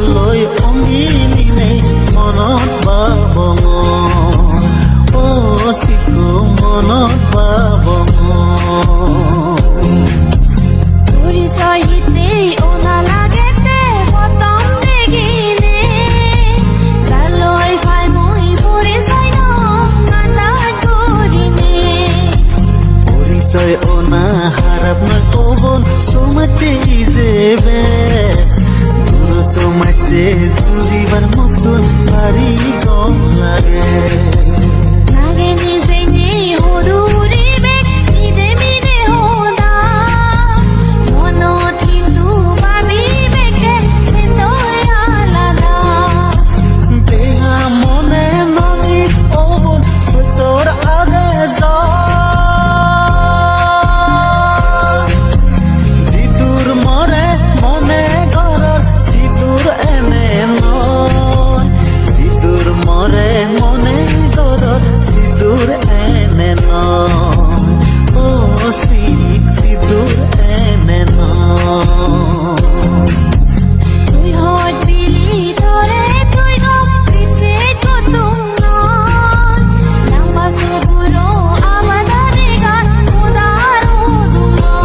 লৈ অমিলিনে মনত বাবঙ ও চিকু মনত বাবঙ পরিচয়তে ওনা লাগেতে প্রথম দেখিনে জালই ফাই মই পরিচয় ন মাতা করিনে পরিচয় ওনা হারাপ না কবন সোমাচে ইজেবে দূর সোমাচে জুড়িবার মতন বাড়ি কম লাগে নাগে নিজে নেই হদুরি বেগ মিদে মিদে হোদা মনত কিন্তু ভাবি বেগে সেন্দই আলাদা দেহা মনে ননি অবন সতর আগে যা সিঁদুর মরে মনে ঘরর সিঁদুর এনে নয় সিঁদুর মরে মনে ঘরর সিঁদুর এনে নয় ও সিঁদুর এনে নয় তুই হট বিলি ধরে তুই গম পিছে কতুম নয় লম্বা সবুরো আমাদারে গান উদারো দুঙ্গা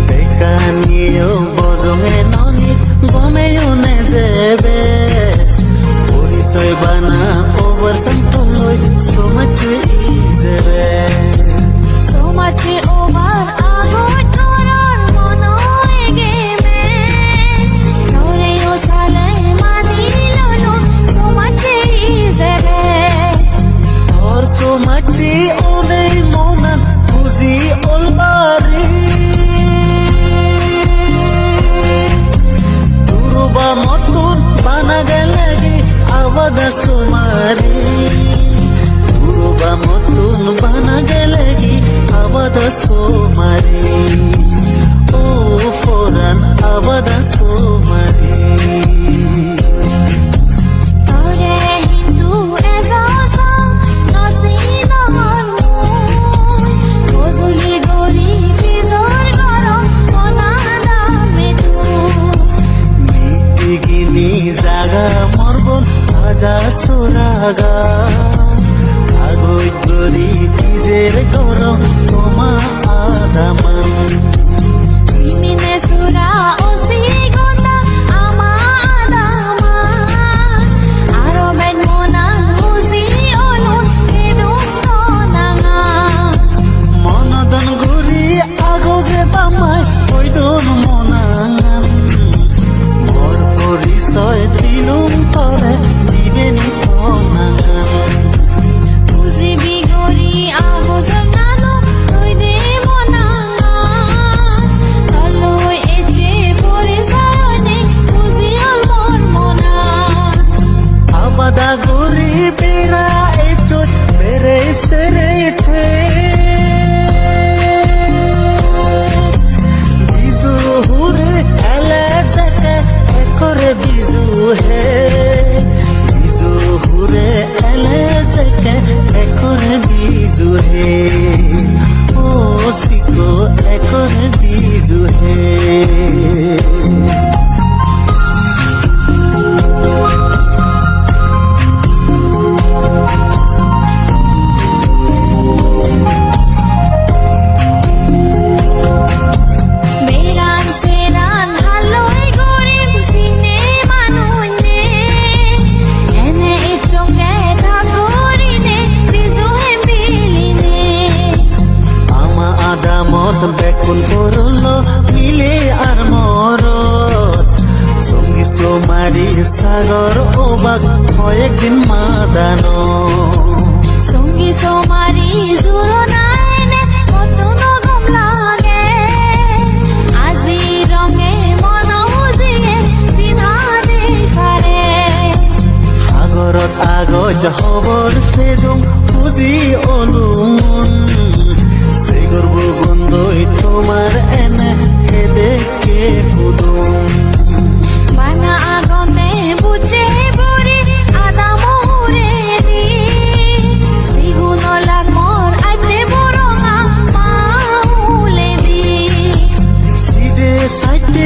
দেখা নিয়েও বজঙে ননি গমেও নেজেবে পরিচয় বানা ওভার সন্তলৈ সোমাচে ইজেবে সোমাচে ওভার আগত নরর মনয় গেমে নরেও সালে মানিলনো সোমাচে ইজেবে তোর সোমাচে ওনেই মনান খুঁজি ওলবারি দুরবা মতন বানা গেলে আবাদা সোমারি দুরবা মতন বানা গেলে আবাদা সোমারি ও ফোরান আবাদা সোমারি তোরে হিন্দু এজাজা নসি নমন মুই গজলি গরি বিজর গরম মনা দামে তুই গিনি জাগা মরবন আজা সোরাগা আগৈ গরি নিজের গরম তোমা আদামান সিমিনে সুরা ওসি গোতা আমা আদামা আরো বেন মনা হুজি অলুন বেদুম তনাঙা মনদন গরি আগজে বামাই হইদন মনাঙান মোর পরিচয় দিলুম তরে দিবেনি তনাঙান হুজি বিগরি আগজর নানো তুই দে মনাঙা তলই এজে পরিচয় নে হুজি অল মন মনা আবাদা গরি বেড়া এচোট বেড়ে সেরে বিজু হুরে এলে জেকে একরে বিজু হে বিজু হুরে এলে জেকে একরে বিজু হে ও সিকো একরে বিজু হে বেরান সেরান হালই গরিব সিনে মানুনে এনে ইচঙ্গে থাগরিনে বিজু হেম্বিলিনে আমা আদামত বেকুল করল মিলে আর মরত সঙ্গী সোমারি সাগর ওবাক কয়েকদিন মাদান সঙ্গী সোমারি জুরনা এনে কতন গম লাগে আজি রঙে মন হুজিয়ে দিনা দেখারে সাগৰত আগজ হবৰ ফেজুং খুজি অলুমন সেগর গন্ধই তোমার এনে হেদেকে হুদুম বানা আগনে বুঝে বরি আদা মোহরে দি সিগুন লাগ মোর আইতে বড় মা মাউলে দি সিদে সাইতে